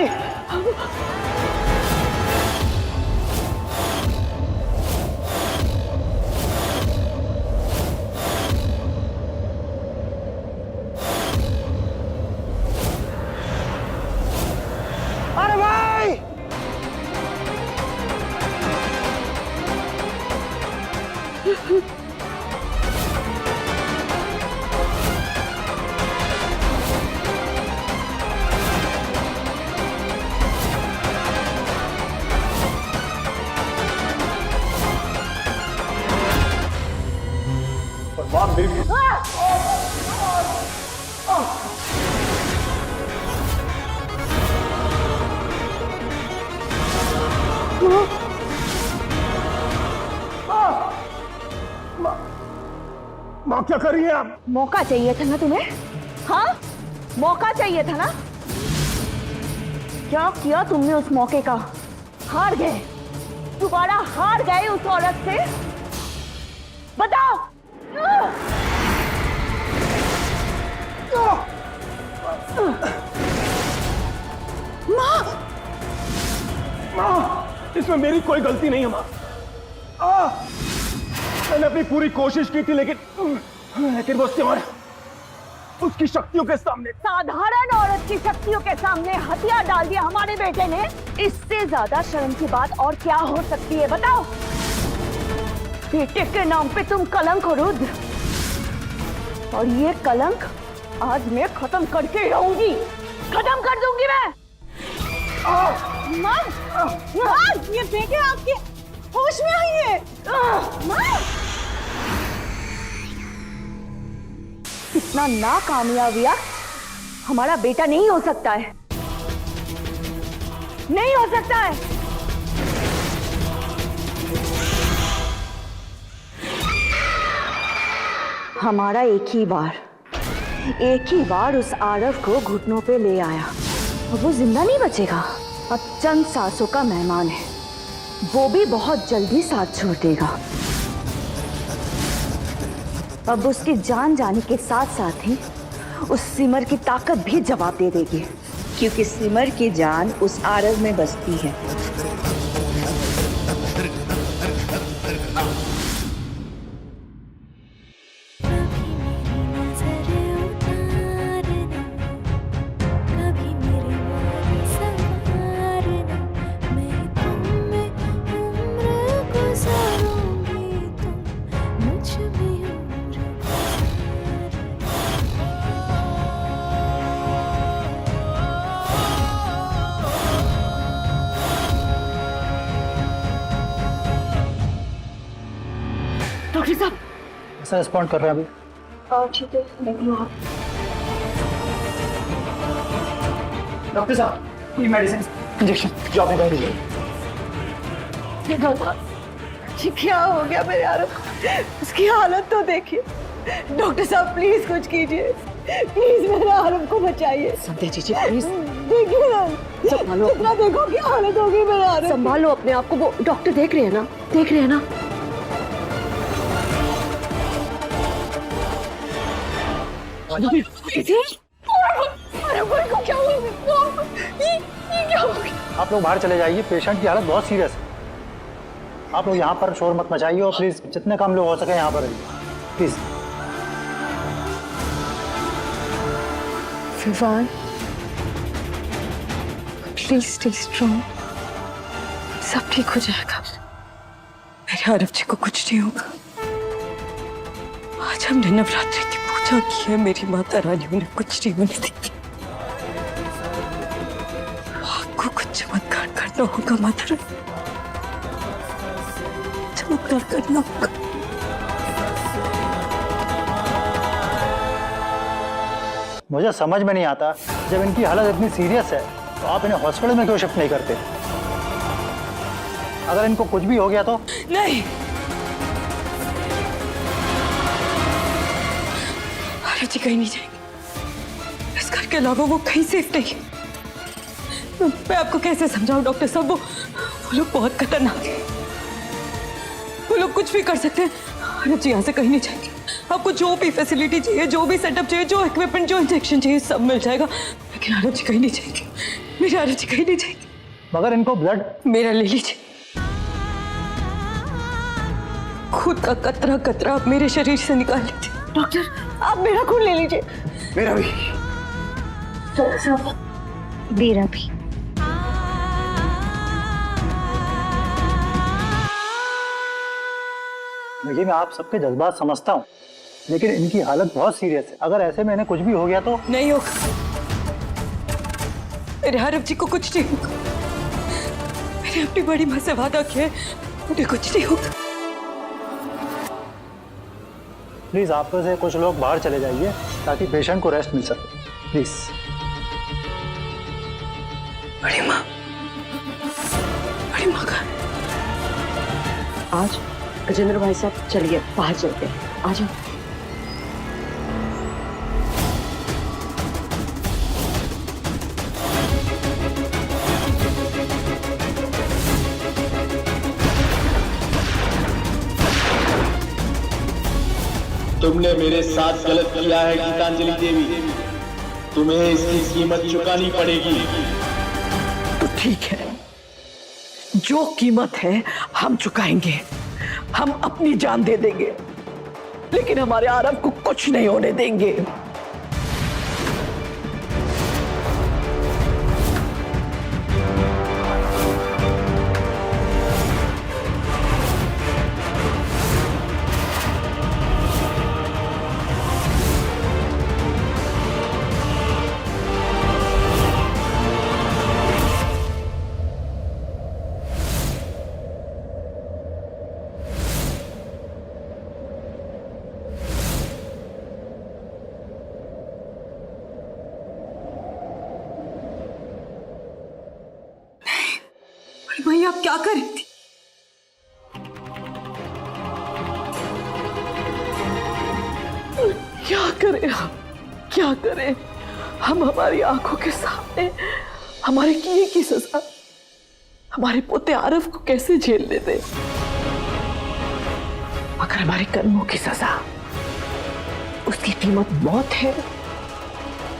भाई। अरे भाई माँ क्या कर रही है आप? मौका चाहिए था ना तुम्हें? हाँ, मौका चाहिए था ना? क्या किया तुमने उस मौके का? हार गए, दोबारा हार गए उस औरत से। बताओ। माँ, इसमें मेरी कोई गलती नहीं है माँ। मैंने अपनी पूरी कोशिश की थी लेकिन वो सिमर उसकी शक्तियों के सामने, साधारण औरत की शक्तियों के सामने हथियार डाल दिया हमारे बेटे ने। इससे ज्यादा शर्म की बात और क्या हो सकती है बताओ? बेटे के नाम पे तुम कलंक हो रुद्र, और ये कलंक आज मैं खत्म करके रहूंगी, खत्म कर दूंगी मैं। माँ, ये बेटे आपके होश में आई है। इतना नाकामयाबिया हमारा बेटा नहीं हो सकता है, नहीं हो सकता है। हमारा एक ही बार उस आरव को घुटनों पे ले आया, अब वो जिंदा नहीं बचेगा। अब चंद सांसों का मेहमान है, वो भी बहुत जल्दी साथ छोड़ देगा। अब उसकी जान जाने के साथ साथ ही उस सिमर की ताकत भी जवाब दे देगी, क्योंकि सिमर की जान उस आरव में बसती है। डॉक्टर साहब ऐसा रिस्पॉन्ड कर रहे हैं अभी? ठीक है, देख लो आप। डॉक्टर साहब ये मेडिसिन इंजेक्शन जो आपने कहा दीजिए। क्या हो गया मेरे यार, उसकी हालत तो देखिए। डॉक्टर साहब प्लीज कुछ कीजिए, प्लीज मेरे आरव को बचाइए। संध्या जी प्लीज देखिए ना, संभालो, कितना देखो क्या हालत हो गई मेरे आरव। संभालो अपने आप को, वो डॉक्टर देख रहे हैं ना, देख रहे हैं ना। अरे भाई को क्या हुआ? ये क्या हो गया? आप लोग बाहर चले जाइए, पेशेंट की हालत बहुत सीरियस है। आप लोग यहाँ पर शोर मत मचाइए और प्लीज जितने कम लोग हो सके यहाँ पर रहिए please. Vivaan please stay strong, सब ठीक हो जाएगा। मेरे आरव जी को कुछ नहीं होगा। आज हमने नवरात्रि की पूजा की है, मेरी माता रानी उन्हें कुछ नहीं होने देगी। आपको कुछ चमत्कार करना होगा माता रानी, चमत्कार करना होगा। मुझे समझ में नहीं आता, जब इनकी हालत इतनी सीरियस है तो आप इन्हें हॉस्पिटल में क्यों शिफ्ट नहीं करते? अगर इनको कुछ भी हो गया तो? नहीं, आरव जी कहीं नहीं जाएंगे, इस घर के अलावा वो कहीं सेफ नहीं है। मैं आपको कैसे समझाऊं डॉक्टर साहब, वो लोग बहुत खतरनाक हैं, वो लोग कुछ भी कर सकते हैं। आरव जी यहाँ से कहीं नहीं जाएंगे। आपको जो भी फैसिलिटी चाहिए, जो भी सेटअप चाहिए, जो इक्विपमेंट, जो इंजेक्शन चाहिए, सब मिल जाएगा, लेकिन आरव जी कहीं नहीं जाएंगे। मेरे आरव जी कहीं नहीं जाएंगे। मगर इनको ब्लड मेरा ले लीजिए। खुद का कतरा कतरा आप मेरे शरीर से निकाल लीजिए। डॉक्टर आप मेरा खून ले लीजिए। मेरा भी। मेरा भी। देखिए, मैं आप सबके जज्बात समझता हूँ, लेकिन इनकी हालत बहुत सीरियस है। अगर ऐसे में इन्हें कुछ भी हो गया तो नहीं होगा। मेरे आरव जी को कुछ नहीं होगा। मैंने अपनी बड़ी माँ से वादा किया है, उन्हें कुछ नहीं होगा। प्लीज आप में से कुछ लोग बाहर चले जाइए ताकि पेशेंट को रेस्ट मिल सके, प्लीज। बड़ी माँ का आज गजेंद्र भाई साहब चलिए बाहर चलते हैं। आ जाओ। तुमने मेरे साथ गलत किया है गीतांजलि देवी, तुम्हें इसकी कीमत चुकानी पड़ेगी। तो ठीक है, जो कीमत है हम चुकाएंगे। हम अपनी जान दे देंगे, लेकिन हमारे आरव को कुछ नहीं होने देंगे। भाई आप क्या कर रही थी? क्या करें हम, क्या करें हम? हमारी आंखों के सामने हमारे किए की सजा हमारे पोते आरव को कैसे झेल लेते? अगर हमारे कर्मों की सजा उसकी कीमत मौत है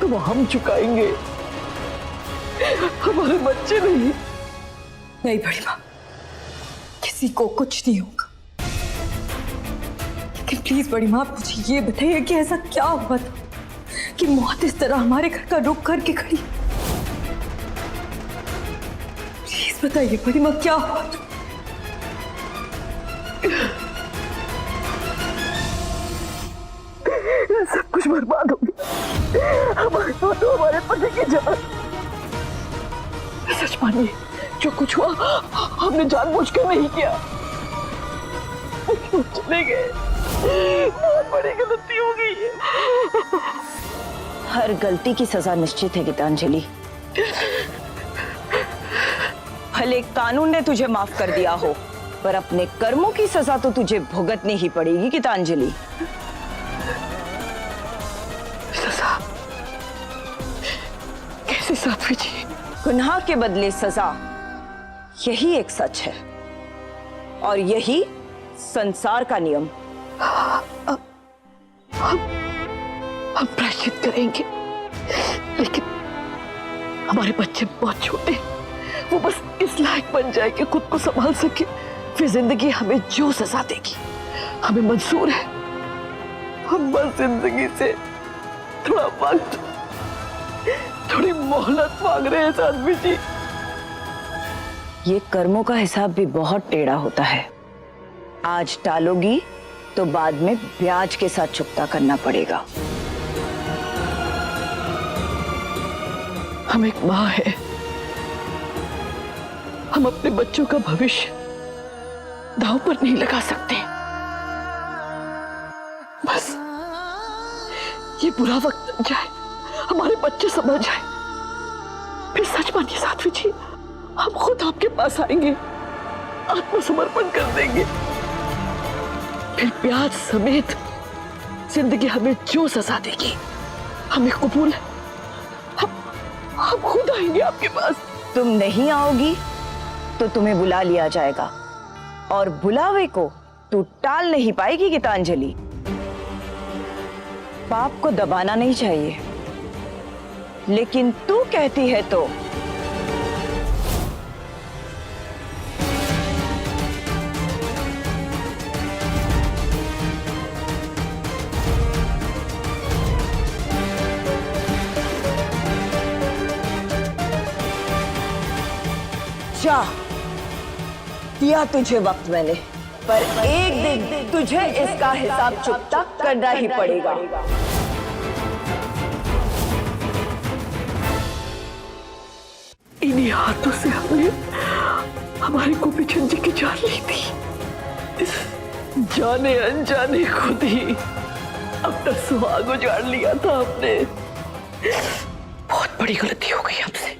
तो वो हम चुकाएंगे, हमारे बच्चे नहीं। नहीं बड़ी माँ, किसी को कुछ नहीं होगा। लेकिन प्लीज बड़ी माँ, आप मुझे ये बताइए कि ऐसा क्या हुआ था कि मौत इस तरह हमारे घर का रुख करके खड़ी? प्लीज बताइए बड़ी माँ, क्या हुआ था? सब कुछ बर्बाद हो गया, हमारे हाथों हमारे पति की जान। सच मानिए, जो कुछ हुआ हमने जानबूझकर नहीं किया। चले गए, बहुत बड़ी गलती हो गई है। हर गलती की सजा निश्चित है गीतांजलि। भले कानून ने तुझे माफ कर दिया हो, पर अपने कर्मों की सजा तो तुझे भुगतनी ही पड़ेगी गीतांजलि। सजा कैसे साध्वी जी? गुनाह के बदले सजा, यही एक सच है और यही संसार का नियम। हम प्रायश्चित करेंगे, लेकिन हमारे बच्चे बहुत छोटे, वो बस इस लायक बन जाए कि खुद को संभाल सके, फिर जिंदगी हमें जो सजा देगी हमें मंजूर है। हम बस जिंदगी से थोड़ा वक्त, थोड़ी मोहलत मांग रहे हैं साध्वी जी। ये कर्मों का हिसाब भी बहुत टेढ़ा होता है। आज टालोगी तो बाद में ब्याज के साथ चुकता करना पड़ेगा। हम एक माँ है, हम अपने बच्चों का भविष्य दांव पर नहीं लगा सकते। बस ये बुरा वक्त जाए, हमारे बच्चे समझ जाए, फिर सच मानिए साध्वी जी, हम खुद आपके पास आएंगे, आत्मसमर्पण कर देंगे। फिर ब्याज समेत जिंदगी हमें जो सजा देगी हमें कबूल है। हम खुद आएंगे आपके पास। तुम नहीं आओगी तो तुम्हें बुला लिया जाएगा, और बुलावे को तू टाल नहीं पाएगी गीतांजलि। पाप को दबाना नहीं चाहिए, लेकिन तू कहती है तो जा, दिया तुझे वक्त मैंने, पर एक दिन तुझे इसका हिसाब चुकता करना ही पड़ेगा। इन्हीं हाथों से हमने हमारे गोपी चंद जी की जान ली थी, जाने अनजाने खुद ही अपना सुहाग उजाड़ लिया था हमने। बहुत बड़ी गलती हो गई हमसे,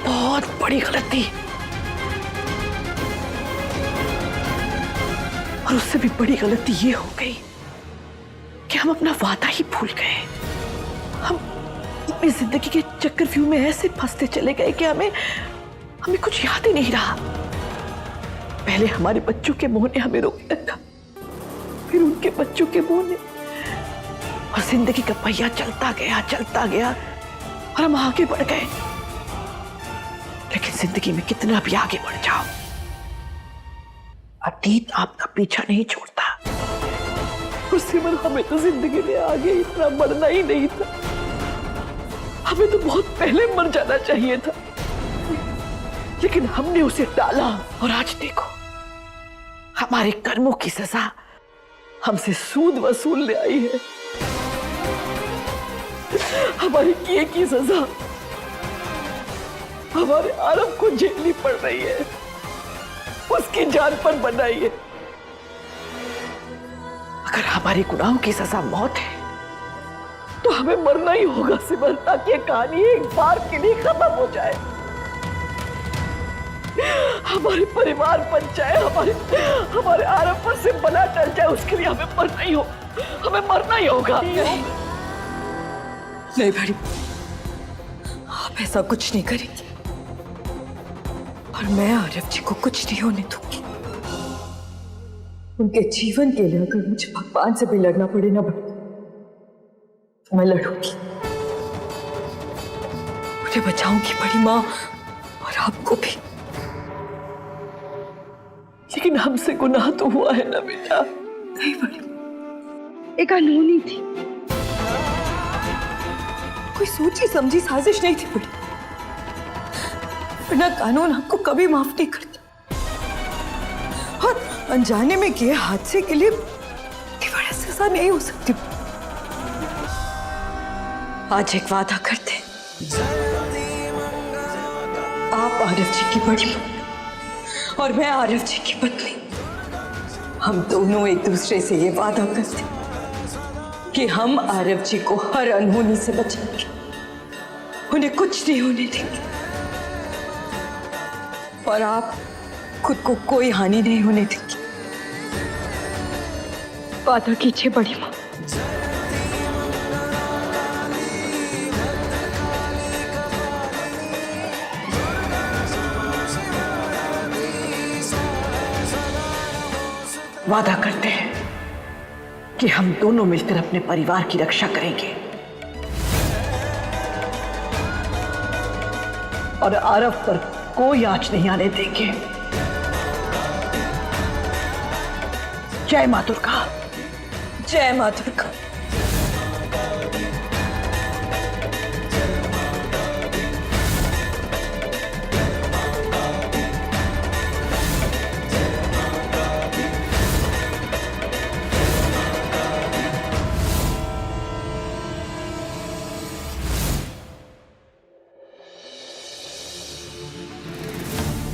बहुत बड़ी गलती। और उससे भी बड़ी गलती ये हो गई कि हम अपना वादा ही भूल गए। हम अपनी जिंदगी के चक्रव्यूह में ऐसे फंसते चले गए कि हमें कुछ याद ही नहीं रहा। पहले हमारे बच्चों के मुंह ने हमें रोक रखा, फिर उनके बच्चों के मुंह ने, और जिंदगी का पहिया चलता गया और हम आगे बढ़ गए। लेकिन जिंदगी में कितना भी आगे बढ़ जाओ, अतीत आपका पीछा नहीं छोड़ता। उससे मन हमें तो जिंदगी में आगे इतना बढ़ना ही नहीं था, हमें तो बहुत पहले मर जाना चाहिए था। लेकिन हमने उसे टाला और आज देखो हमारे कर्मों की सजा हमसे सूद वसूल ले आई है। हमारे किए की सजा हमारे आरब को झेलनी पड़ रही है, उसकी जान पर बनाई है। अगर हमारे गुनाहों की सजा मौत है तो हमें मरना ही होगा सिमर, ताकि ये कहानी एक बार के लिए खत्म हो जाए, हमारे परिवार बन जाए, हमारे आरब पर से बला टल जाए। उसके लिए हमें मरना ही होगा। नहीं बड़ी, आप ऐसा कुछ नहीं करेंगे और मैं आरव जी को कुछ नहीं होने दूंगी। उनके जीवन के लिए अगर मुझे भगवान से भी लड़ना पड़े ना बड़ी, तो मैं लड़ूंगी, उन्हें बचाऊंगी बड़ी माँ, और आपको भी। लेकिन हमसे गुनाह तो हुआ है ना बेटा। नहीं बड़ी, एक अनहोनी थी, कोई सोची समझी साजिश नहीं थी बड़ी, वरना कानून हमको कभी माफ नहीं करता। और अनजाने में किए हादसे के लिए बड़ा सजा नहीं हो सकती। आज एक वादा करते हैं, आप आरव जी की बड़ी मां और मैं आरव जी की पत्नी, हम दोनों एक दूसरे से ये वादा करते कि हम आरव जी को हर अनहोनी से बचाएंगे, उन्हें कुछ नहीं होने देंगे, और आप खुद को कोई हानि नहीं होने देंगे। वादा कीजिए बड़ी मां। वादा करते हैं कि हम दोनों मिलकर अपने परिवार की रक्षा करेंगे और आरव पर कोई आंच नहीं आने देंगे। जय मां दुर्गा। जय मां दुर्गा।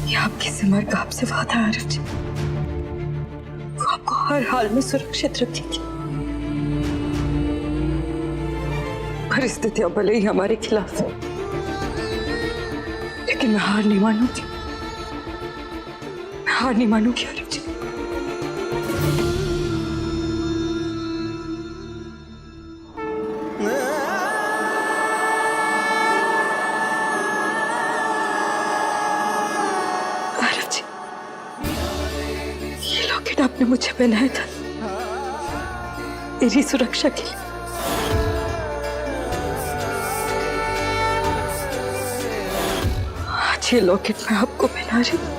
ये आपकी सिमर का आपसे वादा है आरव जी, वो आपको हर हाल में सुरक्षित रखेगी। परिस्थितियां भले ही हमारे खिलाफ है, लेकिन मैं हार नहीं मानूंगी, मैं हार नहीं मानूंगी आरव जी। आरव जी, ये लॉकेट आपने मुझे पहनाया था मेरी सुरक्षा के लिए। आज ये लॉकेट मैं आपको पहना रही हूं,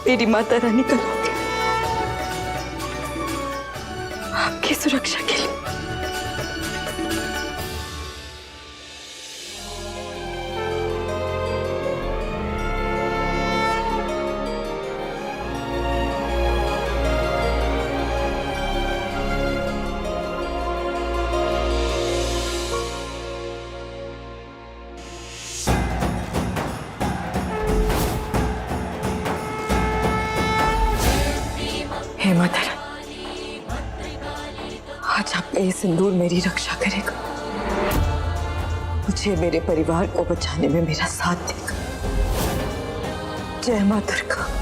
मेरी माता रानी का लॉकेट, आपकी सुरक्षा के लिए। हे माता रानी, आज आपका ये सिंदूर मेरी रक्षा करेगा, मुझे मेरे परिवार को बचाने में मेरा साथ देगा। जय मां दुर्गा।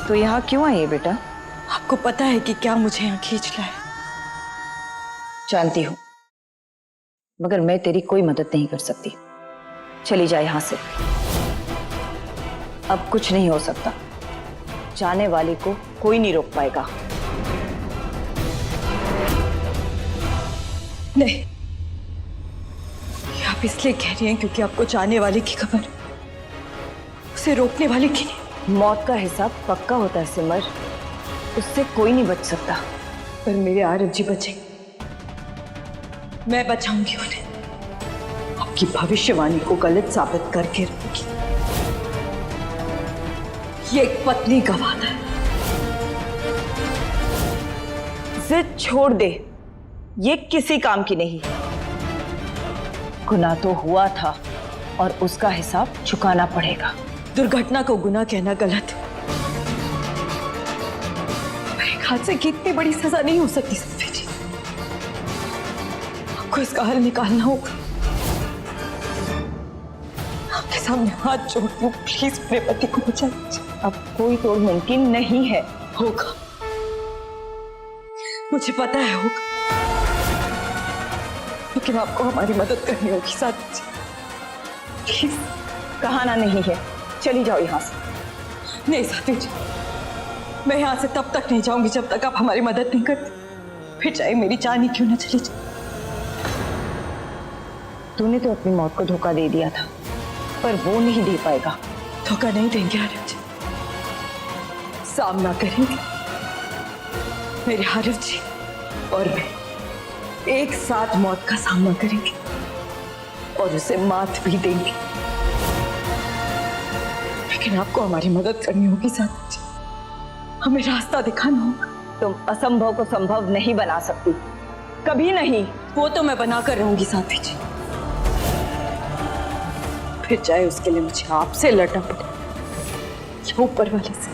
तो यहाँ क्यों आई है बेटा? आपको पता है कि क्या मुझे यहाँ खींच लाया है? जानती हूँ, मगर मैं तेरी कोई मदद नहीं कर सकती। चली जा यहाँ से, अब कुछ नहीं हो सकता। जाने वाले को कोई नहीं रोक पाएगा। नहीं, ये आप इसलिए कह रही हैं क्योंकि आपको जाने वाले की खबर, उसे रोकने वाले की नहीं। मौत का हिसाब पक्का होता है सिमर, उससे कोई नहीं बच सकता। पर मेरे आरव जी बचेंगे, मैं बचाऊंगी उन्हें। आपकी भविष्यवाणी को गलत साबित करके रहूंगी। ये एक पत्नी का वादा है। जिद छोड़ दे, ये किसी काम की नहीं। गुनाह तो हुआ था और उसका हिसाब चुकाना पड़ेगा। दुर्घटना को गुनाह कहना गलत है। एक हादसे की इतनी बड़ी सजा नहीं हो सकती सत्य जी। आपको इसका हल निकालना होगा। आपके सामने हाथ जोड़ती हूँ, प्लीज मेरे पति को बचा लीजिए। अब कोई तोड़ मुमकिन नहीं है। होगा, मुझे पता है होगा, लेकिन आपको हमारी मदद करनी होगी साथी जी। प्लीज। कहाना नहीं है, चली जाओ यहाँ से। नहीं साथी जी, मैं यहाँ से तब तक नहीं जाऊंगी जब तक आप हमारी मदद नहीं करते, फिर चाहे मेरी जान ही क्यों ना चली जाए। तूने तो अपनी मौत को धोखा दे दिया था, पर वो नहीं दे पाएगा। धोखा नहीं देंगे आरव जी, सामना करेंगे। मेरे आरव जी और मैं एक साथ मौत का सामना करेंगे और उसे मात भी देंगे। लेकिन आपको हमारी मदद करनी होगी साथी जी, हमें रास्ता दिखाना होगा। तुम असंभव को संभव नहीं बना सकती, कभी नहीं। वो तो मैं बना कर रहूंगी साथी जी, फिर चाहे उसके लिए मुझे आपसे लड़ना पड़े या ऊपर वाले से।